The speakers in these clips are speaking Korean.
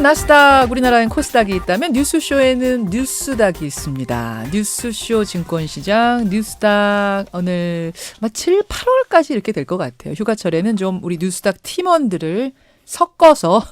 나스닥, 우리나라엔 코스닥이 있다면 뉴스쇼에는 뉴스닥이 있습니다. 뉴스쇼 증권시장 뉴스닥 오늘 아마 7, 8월까지 이렇게 될 것 같아요. 휴가철에는 좀 우리 뉴스닥 팀원들을 섞어서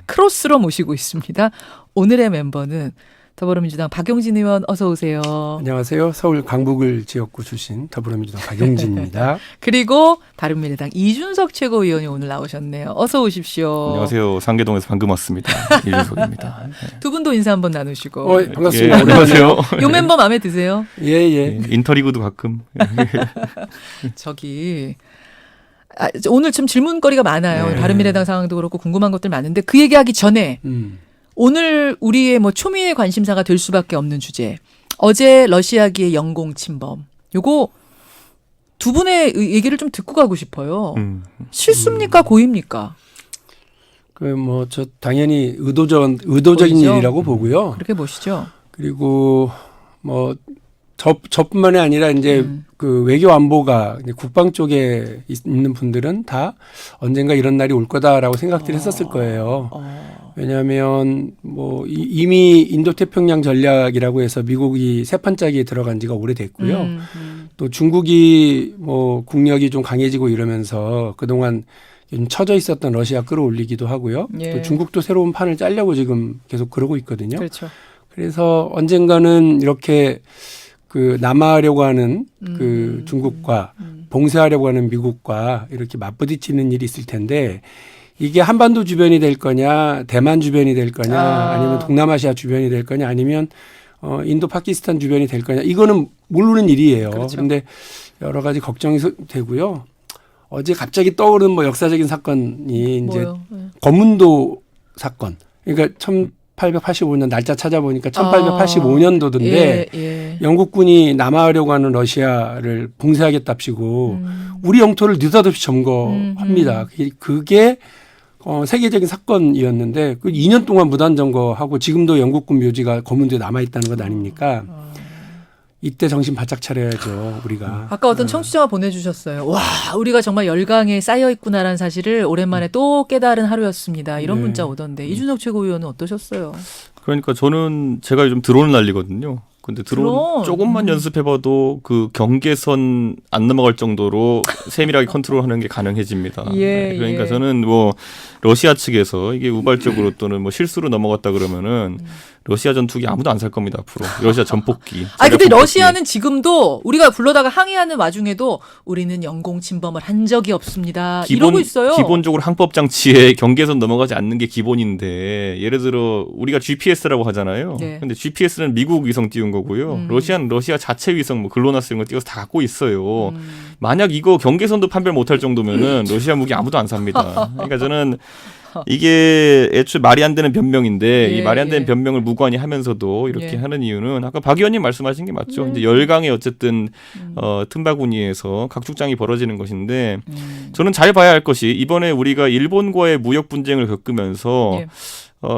크로스로 모시고 있습니다. 오늘의 멤버는 더불어민주당 박용진 의원 어서 오세요. 안녕하세요. 서울 강북을 지역구 출신 더불어민주당 박용진입니다. 그리고 바른미래당 이준석 최고위원이 오늘 나오셨네요. 어서 오십시오. 안녕하세요. 상계동에서 방금 왔습니다. 이준석입니다. 두 분도 인사 한번 나누시고. 반갑습니다. 예, 안녕하세요. 요 멤버 마음에 드세요? 예. 인터리그도 가끔. 저기 오늘 좀 질문거리가 많아요. 네. 바른미래당 상황도 그렇고 궁금한 것들 많은데 그 얘기하기 전에 오늘 우리의 뭐 초미의 관심사가 될 수밖에 없는 주제. 어제 러시아기의 영공 침범. 요거 두 분의 얘기를 좀 듣고 가고 싶어요. 실수입니까? 고의입니까? 저 당연히 의도적인 보이죠? 일이라고 보고요. 그렇게 보시죠. 그리고 저뿐만이 아니라 이제 그 외교 안보가 이제 국방 쪽에 있는 분들은 다 언젠가 이런 날이 올 거다라고 생각들 했었을 거예요. 왜냐하면 이미 인도태평양 전략이라고 해서 미국이 새 판짜기에 들어간 지가 오래됐고요. 또 중국이 국력이 좀 강해지고 이러면서 그동안 좀 처져 있었던 러시아 끌어올리기도 하고요. 예. 또 중국도 새로운 판을 짜려고 지금 계속 그러고 있거든요. 그렇죠. 그래서 언젠가는 이렇게 그 남하하려고 하는 그 중국과 봉쇄하려고 하는 미국과 이렇게 맞부딪히는 일이 있을 텐데 이게 한반도 주변이 될 거냐, 대만 주변이 될 거냐, 아니면 동남아시아 주변이 될 거냐, 아니면 인도 파키스탄 주변이 될 거냐, 이거는 모르는 일이에요. 그렇죠. 그런데 여러 가지 걱정이 되고요. 어제 갑자기 떠오르는 역사적인 사건이 이제 뭐요? 거문도 사건. 그러니까 1885년 날짜 찾아보니까 1885년도인데 영국군이 남하하려고 하는 러시아를 봉쇄하겠답시고 우리 영토를 느닷없이 점거합니다. 그게 세계적인 사건이었는데 그 2년 동안 무단 점거하고 지금도 영국군 묘지가 거문도에 남아있다는 것 아닙니까? 이때 정신 바짝 차려야죠, 우리가. 아까 어떤 청취자가 보내주셨어요. 와, 우리가 정말 열강에 쌓여있구나라는 사실을 오랜만에 또 깨달은 하루였습니다. 이런 문자 오던데 이준석 최고위원은 어떠셨어요? 그러니까 저는 제가 요즘 드론을 날리거든요. 근데 드론 조금만 연습해봐도 그 경계선 안 넘어갈 정도로 세밀하게 컨트롤하는 게 가능해집니다. 그러니까 저는 러시아 측에서 이게 우발적으로 또는 실수로 넘어갔다 그러면은 러시아 전투기 아무도 안 살 겁니다 앞으로. 러시아 전폭기. 근데 러시아는 지금도 우리가 불러다가 항의하는 와중에도 우리는 영공 침범을 한 적이 없습니다. 이러고 있어요. 기본적으로 항법 장치에 경계선 넘어가지 않는 게 기본인데 예를 들어 우리가 GPS라고 하잖아요. 네. 근데 GPS는 미국 위성 띄운 거고요. 러시아는 러시아 자체 위성 글로나스 이런 거 띄워서 다 갖고 있어요. 만약 이거 경계선도 판별 못할 정도면은 러시아 무기 아무도 안 삽니다. 그러니까 저는 이게 애초에 말이 안 되는 변명인데 이 말이 안 되는 변명을 무관히 하면서도 이렇게 하는 이유는 아까 박 의원님 말씀하신 게 맞죠. 이제 열강에 어쨌든 틈바구니에서 각축장이 벌어지는 것인데 저는 잘 봐야 할 것이 이번에 우리가 일본과의 무역 분쟁을 겪으면서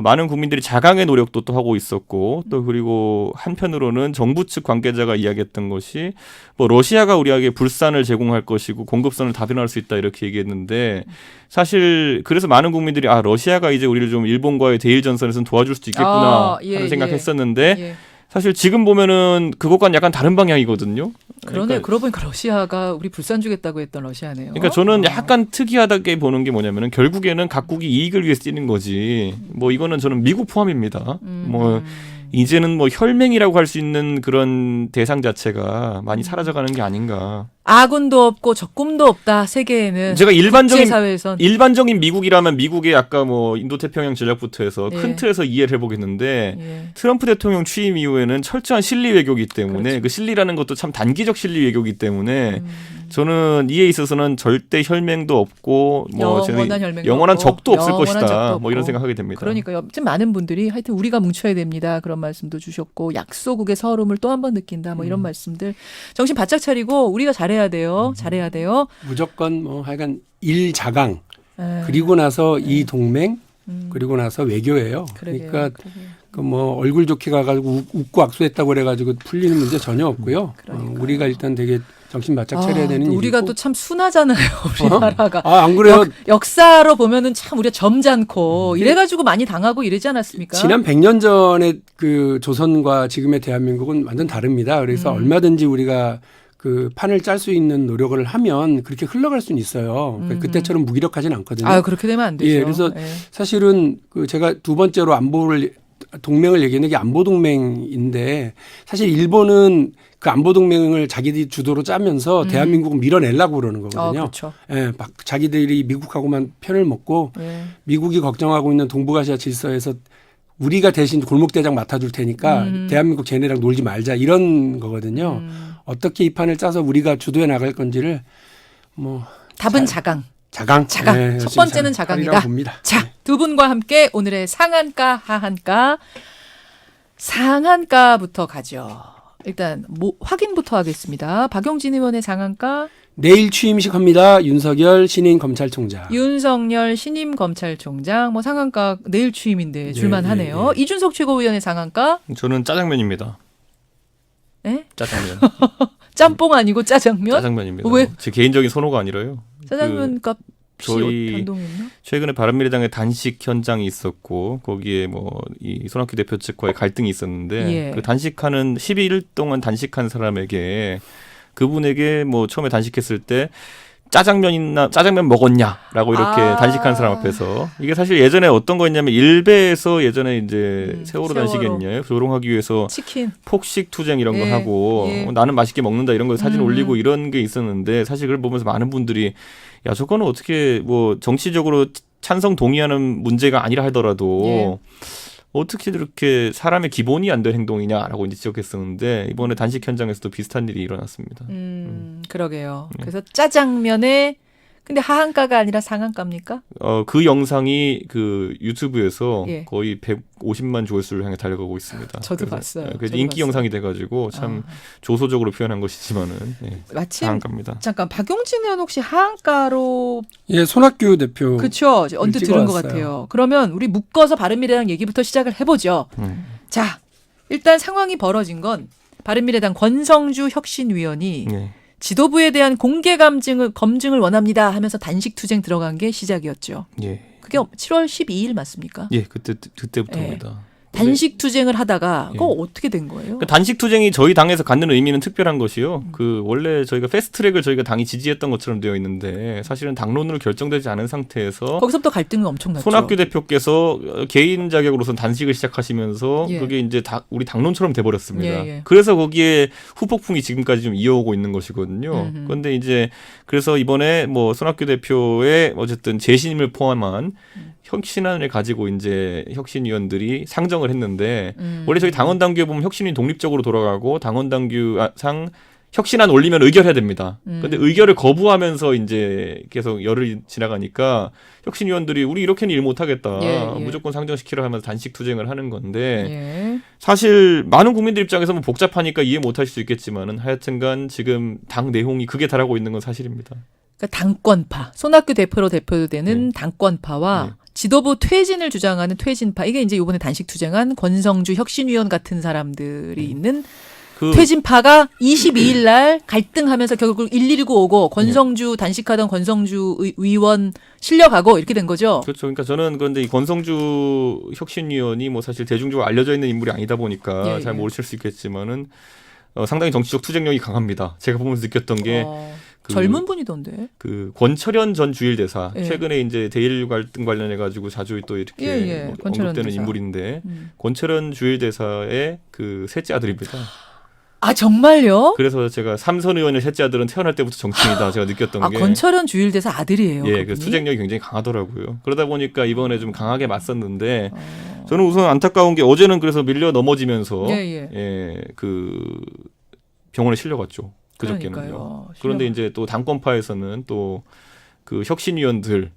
많은 국민들이 자강의 노력도 또 하고 있었고 또 그리고 한편으로는 정부 측 관계자가 이야기했던 것이 러시아가 우리에게 불산을 제공할 것이고 공급선을 다변할 수 있다 이렇게 얘기했는데 사실 그래서 많은 국민들이 러시아가 이제 우리를 좀 일본과의 대일 전선에서는 도와줄 수도 있겠구나 하는 생각했었는데 사실 지금 보면은 그것과는 약간 다른 방향이거든요. 그러네. 그러고 보니까 러시아가 우리 불산 주겠다고 했던 러시아네요. 그러니까 저는 약간 특이하다게 보는 게 뭐냐면은 결국에는 각국이 이익을 위해서 뛰는 거지. 이거는 저는 미국 포함입니다. 이제는 혈맹이라고 할 수 있는 그런 대상 자체가 많이 사라져가는 게 아닌가. 아군도 없고 적군도 없다. 세계에는. 제가 일반적인 미국이라면 미국의 아까 인도태평양 전략부터 해서 큰 틀에서 이해를 해보겠는데 트럼프 대통령 취임 이후에는 철저한 실리 외교이기 때문에 그 실리라는 것도 참 단기적 실리 외교이기 때문에 저는 이에 있어서는 절대 혈맹도 없고 영원한 적도 없을 것이다. 이런 생각하게 됩니다. 그러니까요. 지금 많은 분들이 하여튼 우리가 뭉쳐야 됩니다. 그런 말씀도 주셨고 약소국의 서름을 또 한 번 느낀다. 이런 말씀들. 정신 바짝 차리고 우리가 잘해야 돼요. 잘해야 돼요. 무조건 하여간 일자강 그리고 나서 이 동맹 그리고 나서 외교예요. 그러니까 얼굴 좋게 가가지고 웃고 악수했다고 그래가지고 풀리는 문제 전혀 없고요. 우리가 일단 되게 정신 바짝 차려야 되는 일이고. 우리가 또 참 순하잖아요, 우리나라가. 안 그래요? 역사로 보면은 참 우리가 점잖고 이래가지고 많이 당하고 이러지 않았습니까? 지난 100년 전의 그 조선과 지금의 대한민국은 완전 다릅니다. 그래서 얼마든지 우리가 그 판을 짤 수 있는 노력을 하면 그렇게 흘러갈 수는 있어요. 그러니까 그때처럼 무기력하진 않거든요. 아, 그렇게 되면 안 되죠. 예, 그래서 사실은 그 제가 두 번째로 동맹을 얘기하는 게 안보 동맹인데 사실 일본은 그 안보 동맹을 자기들이 주도로 짜면서 대한민국을 밀어내려고 그러는 거거든요. 그렇죠. 예, 막 자기들이 미국하고만 편을 먹고 미국이 걱정하고 있는 동북아시아 질서에서 우리가 대신 골목대장 맡아줄 테니까 대한민국 쟤네랑 놀지 말자 이런 거거든요. 어떻게 이 판을 짜서 우리가 주도해 나갈 건지를 뭐 답은 자강. 자강. 네, 첫 번째는 자강이다. 봅니다. 자, 두 분과 함께 오늘의 상한가, 하한가, 상한가부터 가죠. 일단 확인부터 하겠습니다. 박용진 의원의 상한가. 내일 취임식 합니다. 윤석열 신임 검찰총장. 윤석열 신임 검찰총장. 뭐 상한가 내일 취임인데 줄만하네요. 이준석 최고위원의 상한가. 저는 짜장면입니다. 에? 짜장면. 짬뽕 아니고 짜장면? 짜장면입니다. 왜? 제 개인적인 선호가 아니라요. 짜장면 값이 저희 변동했나? 최근에 바른미래당의 단식 현장이 있었고 거기에 뭐 이 손학규 대표 측과의 갈등이 있었는데 그 단식하는 12일 동안 단식한 사람에게 그분에게 뭐 처음에 단식했을 때 짜장면 먹었냐라고 이렇게 단식한 사람 앞에서 이게 사실 예전에 어떤 거였냐면 일베에서 예전에 이제 세월호 단식했냐 조롱하기 위해서 치킨 폭식 투쟁 이런 거 하고 나는 맛있게 먹는다 이런 거 사진 올리고 이런 게 있었는데 사실 그걸 보면서 많은 분들이 야 저거는 어떻게 뭐 정치적으로 찬성 동의하는 문제가 아니라 하더라도 어떻게 이렇게 사람의 기본이 안 된 행동이냐라고 이제 지적했었는데 이번에 단식 현장에서도 비슷한 일이 일어났습니다. 그러게요. 그래서 짜장면에 근데 하한가가 아니라 상한가입니까? 그 영상이 그 유튜브에서 거의 150만 조회수를 향해 달려가고 있습니다. 저도 봤어요. 그래서 인기 영상이 돼가지고 참 조소적으로 표현한 것이지만은 마침 상한가입니다. 잠깐 박용진 의원 혹시 하한가로 예, 손학규 대표 그렇죠. 언뜻 들은 것 같아요. 그러면 우리 묶어서 바른미래당 얘기부터 시작을 해보죠. 자, 일단 상황이 벌어진 건 바른미래당 권성주 혁신위원이 지도부에 대한 공개 검증을 원합니다 하면서 단식 투쟁 들어간 게 시작이었죠. 그게 7월 12일 맞습니까? 예, 그때부터입니다. 단식 투쟁을 하다가 그거 어떻게 된 거예요? 그 단식 투쟁이 저희 당에서 갖는 의미는 특별한 것이요. 그 원래 저희가 패스트트랙을 저희가 당이 지지했던 것처럼 되어 있는데 사실은 당론으로 결정되지 않은 상태에서 거기서부터 갈등이 엄청났죠. 손학규 대표께서 개인 자격으로선 단식을 시작하시면서 그게 이제 우리 당론처럼 돼버렸습니다. 그래서 거기에 후폭풍이 지금까지 좀 이어오고 있는 것이거든요. 그런데 이제 그래서 이번에 뭐 손학규 대표의 어쨌든 재신임을 포함한 혁신안을 가지고 이제 혁신위원들이 상정을 했는데 원래 저희 당원 당규에 보면 혁신이 독립적으로 돌아가고 당원 당규상 혁신안 올리면 의결해야 됩니다. 근데 의결을 거부하면서 이제 계속 열흘이 지나가니까 혁신위원들이 우리 이렇게는 일 못하겠다. 무조건 상정시키려 하면서 단식 투쟁을 하는 건데 사실 많은 국민들 입장에서 뭐 복잡하니까 이해 못하실 수 있겠지만은 하여튼간 지금 당 내용이 극에 달하고 있는 건 사실입니다. 그러니까 당권파, 손학규 대표로 대표되는 당권파와 지도부 퇴진을 주장하는 퇴진파, 이게 이제 이번에 단식 투쟁한 권성주 혁신위원 같은 사람들이 있는 퇴진파가 22일 날 갈등하면서 결국 119 오고 권성주 단식하던 권성주 의원 실려가고 이렇게 된 거죠. 그렇죠. 그러니까 저는 그런데 이 권성주 혁신위원이 뭐 사실 대중적으로 알려져 있는 인물이 아니다 보니까 잘 모르실 수 있겠지만은 상당히 정치적 투쟁력이 강합니다. 제가 보면서 느꼈던 게 젊은 분이던데. 그 권철현 전 주일대사 최근에 이제 대일 갈등 관련해 가지고 자주 또 이렇게 언급되는 대사. 인물인데 권철현 주일대사의 그 셋째 아들입니다. 아 정말요? 그래서 제가 삼선 의원의 셋째 아들은 태어날 때부터 정치인이다 제가 느꼈던 게. 권철현 주일대사 아들이에요. 예, 그 투쟁력이 굉장히 강하더라고요. 그러다 보니까 이번에 좀 강하게 맞섰는데 저는 우선 안타까운 게 어제는 그래서 밀려 넘어지면서 그 병원에 실려갔죠. 그저께는요. 그런데 이제 또 당권파에서는 또 그 혁신위원들이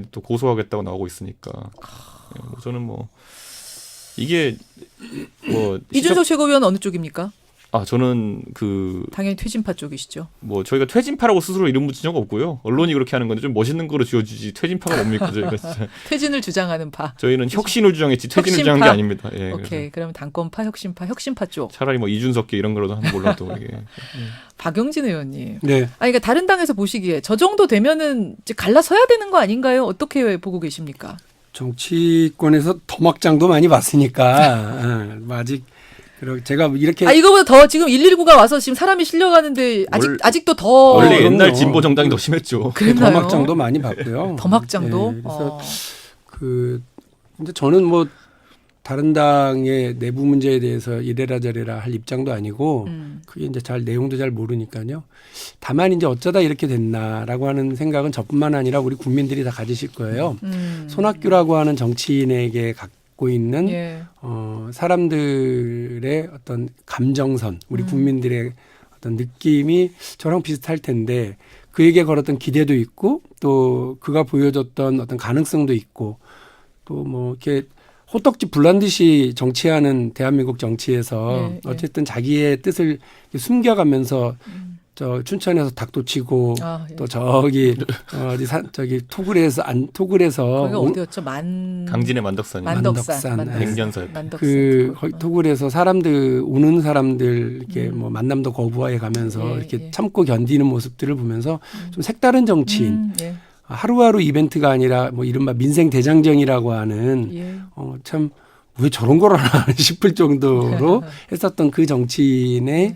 또 고소하겠다고 나오고 있으니까 저는 뭐 이게 뭐 이준석 최고위원 어느 쪽입니까? 저는 당연히 퇴진파 쪽이시죠. 뭐 저희가 퇴진파라고 스스로 이름 붙인 적 없고요. 언론이 그렇게 하는 건데 좀 멋있는 거로 지어주지 퇴진파가 뭡니까 저희가 진짜. 퇴진을 주장하는 파. 저희는 혁신을 주장했지 퇴진을 주장한 게 아닙니다. 예, 오케이. 그러면 당권파, 혁신파 쪽. 차라리 뭐 이준석계 이런 거라도 하면 몰라도 이게. 박영진 의원님. 네. 그러니까 다른 당에서 보시기에 저 정도 되면은 이제 갈라서야 되는 거 아닌가요? 어떻게 보고 계십니까? 정치권에서 더막장도 많이 봤으니까 아직 제가 이렇게 이거보다 더 지금 119가 와서 지금 사람이 실려가는데 아직도 더 원래 그럼요. 옛날 진보 정당이 더 심했죠. 그랬나요? 더막장도 많이 봤고요. 더막장도. 네, 그래서 근데 저는 뭐 다른 당의 내부 문제에 대해서 이래라 저래라 할 입장도 아니고 그게 이제 내용도 잘 모르니까요. 다만 이제 어쩌다 이렇게 됐나라고 하는 생각은 저뿐만 아니라 우리 국민들이 다 가지실 거예요. 손학규라고 하는 정치인에게 갖고 있는 예. 사람들의 어떤 감정선, 우리 국민들의 어떤 느낌이 저랑 비슷할 텐데 그에게 걸었던 기대도 있고 또 그가 보여줬던 어떤 가능성도 있고 또 뭐 이렇게 호떡집 불난 듯이 정치하는 대한민국 정치에서 예. 어쨌든 자기의 뜻을 숨겨가면서 저 춘천에서 닭도 치고 예. 또 저기 저기 토굴에서 거기가 어디였죠? 강진의 만덕산이. 만덕산. 백년사였. 거기 토굴에서 사람들 우는 사람들 이렇게 뭐 만남도 거부해 가면서 예, 이렇게 예. 참고 견디는 모습들을 보면서 좀 색다른 정치인. 예. 하루하루 이벤트가 아니라 뭐 이른바 민생 대장정이라고 하는 예. 참 왜 저런 걸 하나 싶을 정도로 했었던 그 정치인의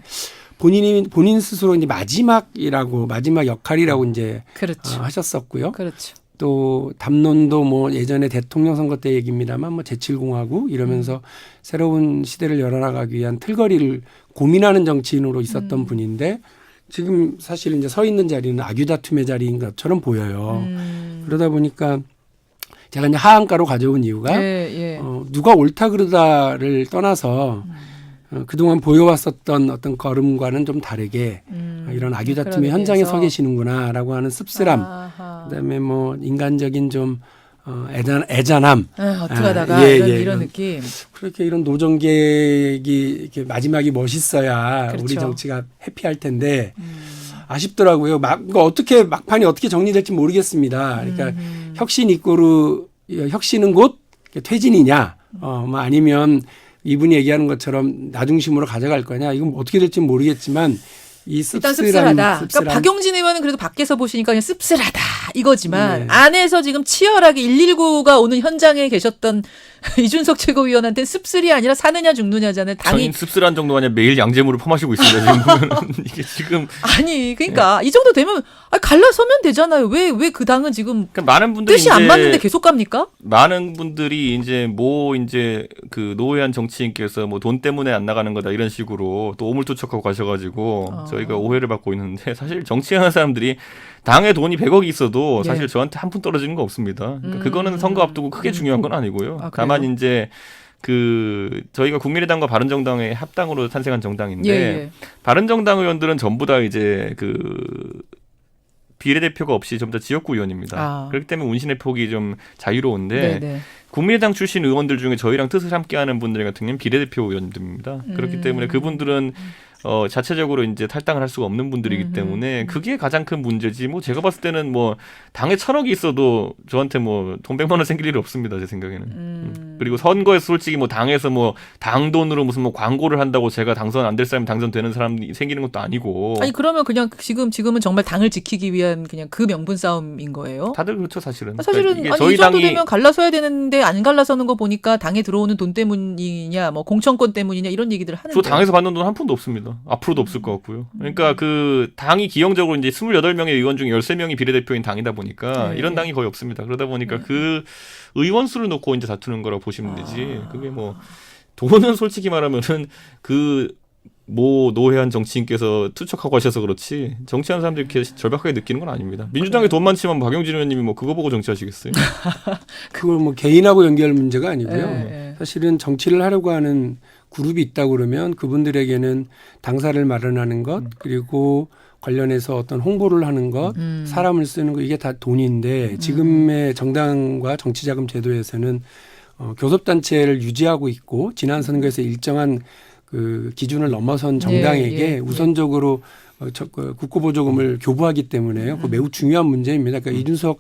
본인 스스로 이제 마지막 역할이라고 이제 그렇죠. 하셨었고요. 그렇죠. 또 담론도 뭐 예전에 대통령 선거 때 얘기입니다만 뭐 제7공화국 이러면서 새로운 시대를 열어나가기 위한 틀거리를 고민하는 정치인으로 있었던 분인데 지금 사실 이제 서 있는 자리는 악유다툼의 자리인 것처럼 보여요. 그러다 보니까 제가 이제 하한가로 가져온 이유가 누가 옳다 그르다를 떠나서 그동안 보여왔었던 어떤 걸음과는 좀 다르게 이런 악유다툼의 현장에 서 계시는구나라고 하는 씁쓸함, 그다음에 뭐 인간적인 좀 애잔함. 어떻게 하다가 이런 느낌. 그렇게 이런 노정객이 이렇게 마지막이 멋있어야 그렇죠. 우리 정치가 해피할 텐데 아쉽더라고요. 어떻게 막판이 어떻게 정리될지 모르겠습니다. 그러니까 혁신은 곧 퇴진이냐, 뭐 아니면 이분이 얘기하는 것처럼 나중심으로 가져갈 거냐. 이건 어떻게 될지 모르겠지만 이 일단 씁쓸하다. 그러니까 박용진 의원은 그래도 밖에서 보시니까 그냥 씁쓸하다 이거지만 안에서 지금 치열하게 119가 오는 현장에 계셨던 이준석 최고위원한테는 씁쓸이 아니라 사느냐 죽느냐잖아요. 저희는 씁쓸한 정도가 아니라 매일 양재물을 퍼마시고 있습니다. 지금 보면 이게 지금 아니 그러니까 이 정도 되면 갈라서면 되잖아요. 왜 그 당은 지금 그러니까 많은 분들이 뜻이 안 맞는데 계속 갑니까? 많은 분들이 이제 그 노회한 정치인께서 뭐 돈 때문에 안 나가는 거다 이런 식으로 또 오물투척하고 가셔가지고 저희가 오해를 받고 있는데 사실 정치하는 사람들이 당에 돈이 100억이 있어도 사실 저한테 한 푼 떨어지는 거 없습니다. 그러니까 그거는 선거 앞두고 크게 중요한 건 아니고요. 다만 이제 저희가 국민의당과 바른정당의 합당으로 탄생한 정당인데 바른정당 의원들은 전부 다 이제 비례대표가 없이 전부 다 지역구 의원입니다. 그렇기 때문에 운신의 폭이 좀 자유로운데 국민의당 출신 의원들 중에 저희랑 뜻을 함께하는 분들 같은 경우는 비례대표 의원들입니다. 그렇기 때문에 그분들은 자체적으로 이제 탈당을 할 수가 없는 분들이기 때문에 그게 가장 큰 문제지. 뭐 제가 봤을 때는 뭐 당에 1,000억이 있어도 저한테 뭐 돈 100만 원 생길 일이 없습니다. 제 생각에는. 그리고 선거에서 솔직히 뭐 당에서 뭐 당 돈으로 무슨 뭐 광고를 한다고 제가 당선 안 될 사람이 당선되는 사람이 생기는 것도 아니고. 아니 그러면 그냥 지금은 정말 당을 지키기 위한 그냥 그 명분 싸움인 거예요? 다들 그렇죠 사실은. 사실은 그러니까 저희 이 정도 되면 갈라서야 되는데 안 갈라서는 거 보니까 당에 들어오는 돈 때문이냐 뭐 공천권 때문이냐 이런 얘기들을 하는데. 저 당에서 받는 돈 한 푼도 없습니다. 앞으로도 없을 것 같고요. 그러니까 그 당이 기형적으로 이제 28명의 의원 중에 13명이 비례대표인 당이다 보니까 이런 당이 거의 없습니다. 그러다 보니까 그 의원 수를 놓고 이제 다투는 거라고 보시면 되지. 그게 뭐 돈은 솔직히 말하면은 노회한 정치인께서 투척하고 하셔서 그렇지 정치하는 사람들이 이렇게 절박하게 느끼는 건 아닙니다. 민주당에 돈 많지만 박용진 의원님이 뭐 그거 보고 정치하시겠어요? 그걸 뭐 개인하고 연결 문제가 아니고요. 사실은 정치를 하려고 하는 그룹이 있다고 그러면 그분들에게는 당사를 마련하는 것 그리고 관련해서 어떤 홍보를 하는 것 사람을 쓰는 것 이게 다 돈인데 지금의 정당과 정치자금 제도에서는 교섭단체를 유지하고 있고 지난 선거에서 일정한 그 기준을 넘어선 정당에게 우선적으로 국고보조금을 교부하기 때문에요. 그 매우 중요한 문제입니다. 그러니까 이준석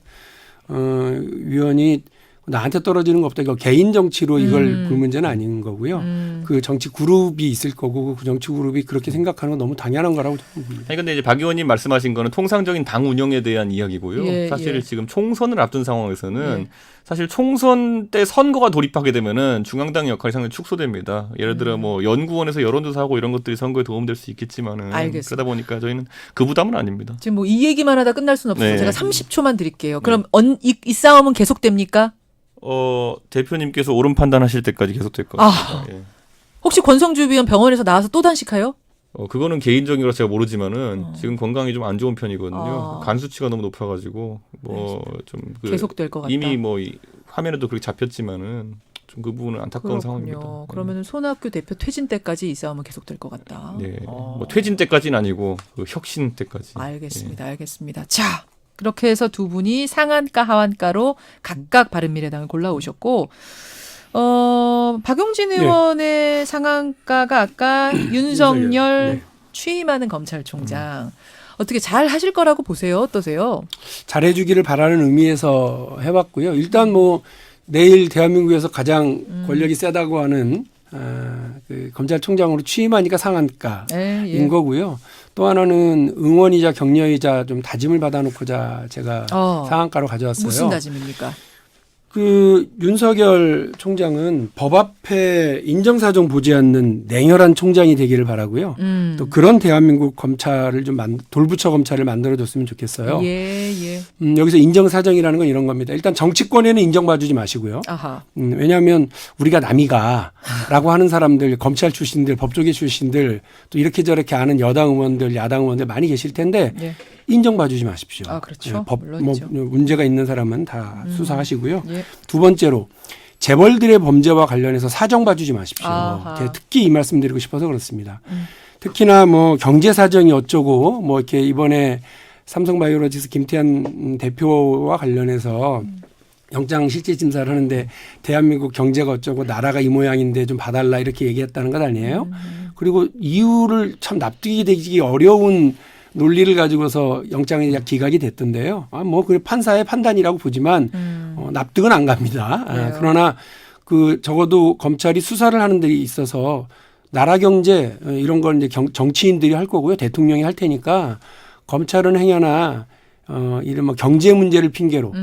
위원이 나한테 떨어지는 거 없다. 이거 개인 정치로 이걸 볼 문제는 아닌 거고요. 그 정치 그룹이 있을 거고 그 정치 그룹이 그렇게 생각하는 건 너무 당연한 거라고 저는 봅니다. 아니 근데 이제 박 의원님 말씀하신 거는 통상적인 당 운영에 대한 이야기고요. 사실 지금 총선을 앞둔 상황에서는 사실 총선 때 선거가 돌입하게 되면은 중앙당 역할이 상당히 축소됩니다. 예를 들어 뭐 연구원에서 여론조사하고 이런 것들이 선거에 도움될 수 있겠지만은 알겠습니다. 그러다 보니까 저희는 그 부담은 아닙니다. 지금 뭐 이 얘기만 하다 끝날 수는 없어서 네. 제가 30초만 드릴게요. 그럼 이 싸움은 계속됩니까? 대표님께서 옳은 판단하실 때까지 계속될 것 같습니다. 예. 혹시 권성주 위원 병원에서 나와서 또 단식해요? 그거는 개인적이라 제가 모르지만은 지금 건강이 좀 안 좋은 편이거든요. 간 수치가 너무 높아가지고 뭐 좀 계속될 것 같다. 이미 뭐 화면에도 그렇게 잡혔지만은 좀 그 부분은 안타까운 상황입니다. 그러면은 손학규 대표 퇴진 때까지 이 싸움은 계속될 것 같다. 네. 뭐 퇴진 때까지는 아니고 그 혁신 때까지. 알겠습니다. 알겠습니다. 자, 그렇게 해서 두 분이 상한가 하한가로 각각 바른미래당을 골라오셨고 박용진 의원의 상한가가 아까 윤석열 취임하는 검찰총장 어떻게 잘 하실 거라고 보세요? 어떠세요? 잘해주기를 바라는 의미에서 해봤고요. 일단 뭐 내일 대한민국에서 가장 권력이 세다고 하는 그 검찰총장으로 취임하니까 상한가인 거고요. 또 하나는 응원이자 격려이자 좀 다짐을 받아놓고자 제가 상한가로 가져왔어요. 무슨 다짐입니까? 그 윤석열 총장은 법 앞에 인정사정 보지 않는 냉혈한 총장이 되기를 바라고요. 또 그런 대한민국 검찰을 좀 돌부처 검찰을 만들어줬으면 좋겠어요. 여기서 인정사정이라는 건 이런 겁니다. 일단 정치권에는 인정봐주지 마시고요. 왜냐하면 우리가 남이가라고 하는 사람들, 검찰 출신들, 법조계 출신들 또 이렇게 저렇게 아는 여당 의원들, 야당 의원들 많이 계실 텐데 인정봐주지 마십시오. 그렇죠. 법 문제가 있는 사람은 다 수사하시고요. 두 번째로 재벌들의 범죄와 관련해서 사정 봐주지 마십시오. 제가 특히 이 말씀드리고 싶어서 그렇습니다. 특히나 뭐 경제 사정이 어쩌고 뭐 이렇게 이번에 삼성바이오로직스 김태한 대표와 관련해서 영장 실질 심사를 하는데 대한민국 경제가 어쩌고 나라가 이 모양인데 좀 봐달라 이렇게 얘기했다는 것 아니에요? 그리고 이유를 참 납득이 되기 어려운 논리를 가지고서 영장이 기각이 됐던데요. 뭐 그 판사의 판단이라고 보지만 납득은 안 갑니다. 그러나 그 적어도 검찰이 수사를 하는 데 있어서 나라 경제 이런 걸 이제 정치인들이 할 거고요. 대통령이 할 테니까 검찰은 행여나 이런 뭐 경제 문제를 핑계로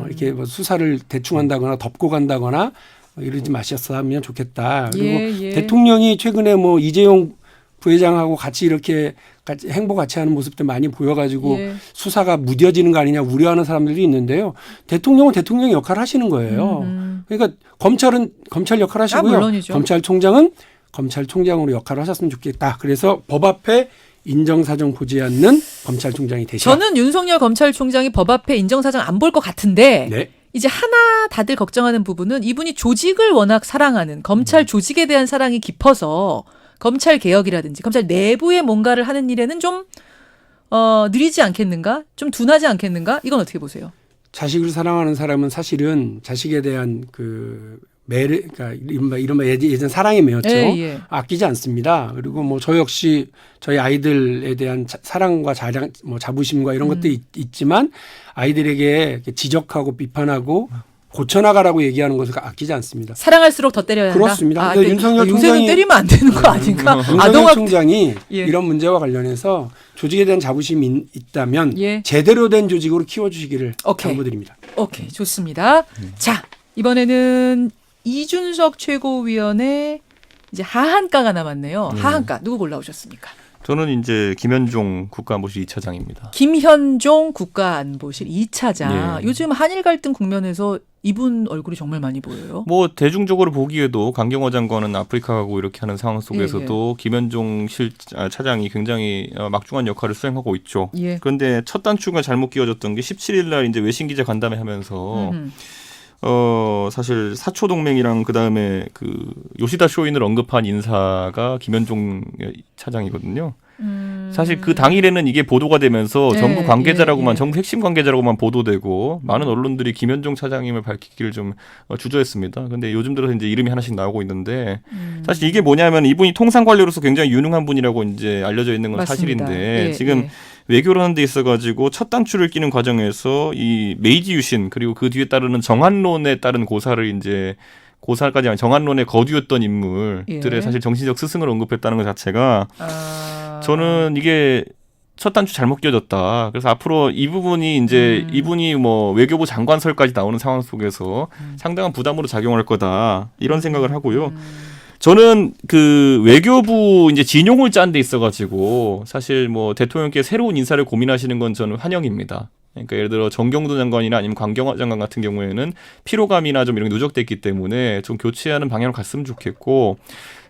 이렇게 뭐 수사를 대충 한다거나 덮고 간다거나 이러지 마셨으면 좋겠다. 그리고 대통령이 최근에 뭐 이재용 부회장하고 같이 이렇게 행보 같이 하는 모습도 많이 보여가지고 수사가 무뎌지는 거 아니냐 우려하는 사람들도 있는데요. 대통령은 대통령 역할을 하시는 거예요. 그러니까 검찰은 검찰 역할을 하시고요. 검찰총장은 검찰총장으로 역할을 하셨으면 좋겠다. 그래서 법 앞에 인정사정 보지 않는 검찰총장이 되시라. 저는 윤석열 검찰총장이 법 앞에 인정사정 안 볼 것 같은데 이제 하나 다들 걱정하는 부분은 이분이 조직을 워낙 사랑하는 검찰 조직에 대한 사랑이 깊어서 검찰 개혁이라든지 검찰 내부에 뭔가를 하는 일에는 좀 느리지 않겠는가? 좀 둔하지 않겠는가? 이건 어떻게 보세요? 자식을 사랑하는 사람은 사실은 자식에 대한 그 매를 그러니까 이른바 예전 사랑에 매였죠. 아끼지 않습니다. 그리고 뭐 저 역시 저희 아이들에 대한 사랑과 자부심과 이런 것도 있지만 아이들에게 지적하고 비판하고 고쳐나가라고 얘기하는 것을 아끼지 않습니다. 사랑할수록 더 때려야 한다? 그렇습니다. 윤석열 요새는 총장이 때리면 안 되는 거 아닌가? 윤석열 총장이 이런 문제와 관련해서 조직에 대한 자부심이 있다면 제대로 된 조직으로 키워주시기를 당부드립니다. 오케이, 좋습니다. 자, 이번에는 이준석 최고위원의 이제 하한가가 남았네요. 하한가 누구 골라오셨습니까? 저는 이제 김현종 국가안보실 2차장입니다. 김현종 국가안보실 2차장. 요즘 한일 갈등 국면에서 이분 얼굴이 정말 많이 보여요. 뭐 대중적으로 보기에도 강경화 장관은 아프리카 가고 이렇게 하는 상황 속에서도 김현종 차장이 굉장히 막중한 역할을 수행하고 있죠. 그런데 첫 단추가 잘못 끼워졌던 게 17일 날 이제 외신 기자 간담회 하면서 사실 사초 동맹이랑 그다음에 그 요시다 쇼인을 언급한 인사가 김현종 차장이거든요. 사실 그 당일에는 이게 보도가 되면서 예, 정부 관계자라고만 예, 예. 정부 핵심 관계자라고만 보도되고 많은 언론들이 김현종 차장님을 밝히기를 좀 주저했습니다. 근데 요즘 들어서 이제 이름이 하나씩 나오고 있는데 사실 이게 뭐냐면 이분이 통상 관료로서 굉장히 유능한 분이라고 이제 알려져 있는 건 맞습니다. 사실인데 예, 지금 예. 외교를 하는 데 있어가지고 첫 단추를 끼는 과정에서 이 메이지 유신 그리고 그 뒤에 따르는 정한론에 따른 고사를 이제 고사까지 아니라 정한론에 거두었던 인물들의 예. 사실 정신적 스승을 언급했다는 것 자체가 아. 저는 이게 첫 단추 잘못 끼워졌다. 그래서 앞으로 이 부분이 이제 이분이 뭐 외교부 장관설까지 나오는 상황 속에서 상당한 부담으로 작용할 거다. 이런 생각을 하고요. 저는 그 외교부 이제 진용을 짠 데 있어가지고 사실 뭐 대통령께 새로운 인사를 고민하시는 건 저는 환영입니다. 그러니까 예를 들어 정경도 장관이나 아니면 강경화 장관 같은 경우에는 피로감이나 좀 이런 게 누적됐기 때문에 좀 교체하는 방향으로 갔으면 좋겠고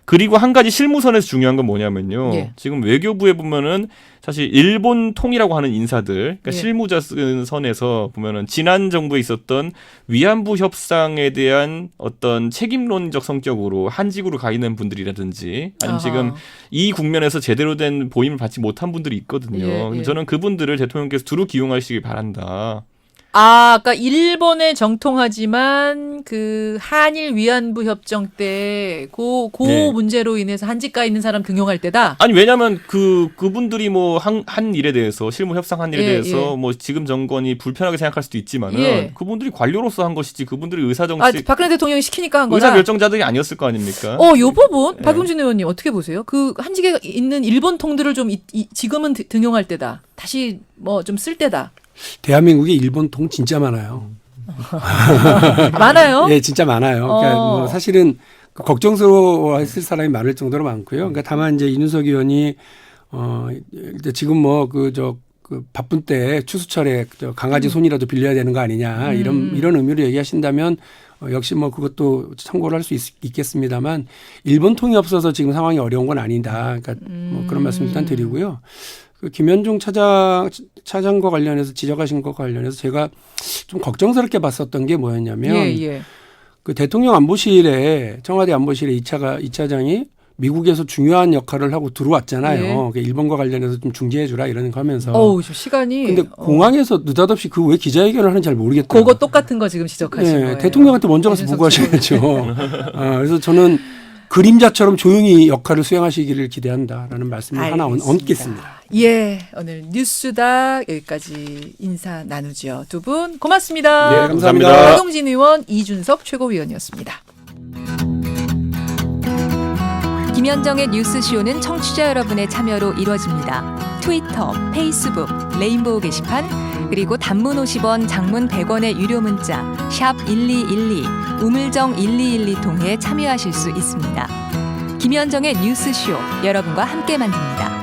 그리고 한 가지 실무선에서 중요한 건 뭐냐면요. 예. 지금 외교부에 보면은 사실 일본 통이라고 하는 인사들, 그러니까 예. 실무자 선에서 보면은 지난 정부에 있었던 위안부 협상에 대한 어떤 책임론적 성격으로 한직으로 가 있는 분들이라든지 아니면 아하. 지금 이 국면에서 제대로 된 보임을 받지 못한 분들이 있거든요. 예, 근데 예. 저는 그분들을 대통령께서 두루 기용하시기 바란다. 아, 아까 일본에 정통하지만 그 한일 위안부 협정 때 그 네. 문제로 인해서 한직가 있는 사람 등용할 때다. 아니 왜냐하면 그분들이 뭐 한 일에 대해서 실무 협상한 일에 예, 대해서 예. 뭐 지금 정권이 불편하게 생각할 수도 있지만은 예. 그분들이 관료로서 한 것이지 그분들이 의사 아, 정치 박근혜 대통령이 시키니까 한 거다. 의사 결정자들이 아니었을 거 아닙니까? 요 부분 예. 박용진 의원님 어떻게 보세요? 그 한직에 있는 일본 통들을 좀 지금은 등용할 때다. 다시 뭐 좀 쓸 때다. 대한민국에 일본 통 진짜 많아요. 많아요? 예, 진짜 많아요. 그러니까 어. 뭐 사실은 걱정스러워했을 사람이 많을 정도로 많고요. 그러니까 다만 이제 이준석 의원이 이제 지금 뭐 그 바쁜 때 추수철에 강아지 손이라도 빌려야 되는 거 아니냐 이런 의미로 얘기하신다면 역시 뭐 그것도 참고를 할 수 있겠습니다만 일본 통이 없어서 지금 상황이 어려운 건 아니다. 그러니까 뭐 그런 말씀 일단 드리고요. 그 김현종 차장과 관련해서 지적하신 것과 관련해서 제가 좀 걱정스럽게 봤었던 게 뭐였냐면 예. 그 대통령 안보실에 청와대 안보실에 이 차장이 미국에서 중요한 역할을 하고 들어왔잖아요. 예. 그러니까 일본과 관련해서 좀 중재해 주라 이런 거 하면서. 어우, 저 시간이. 근데 공항에서 느닷없이 그 왜 기자회견을 하는지 잘 모르겠더라고요. 그거 똑같은 거 지금 지적하신 거예요. 대통령한테 먼저 가서 이준석 보고하셔야죠. 그래서 저는 그림자처럼 조용히 역할을 수행하시기를 기대한다라는 말씀을 하나 얹겠습니다. 예, 오늘 뉴스다 여기까지 인사 나누죠. 두 분 고맙습니다. 네, 감사합니다. 박용진 의원, 이준석 최고위원이었습니다. 김현정의 뉴스쇼는 청취자 여러분의 참여로 이루어집니다. 트위터, 페이스북, 레인보우 게시판, 그리고 단문 50원, 장문 100원의 유료 문자 샵 1212, 우물정 1212 통해 참여하실 수 있습니다. 김현정의 뉴스쇼, 여러분과 함께 만듭니다.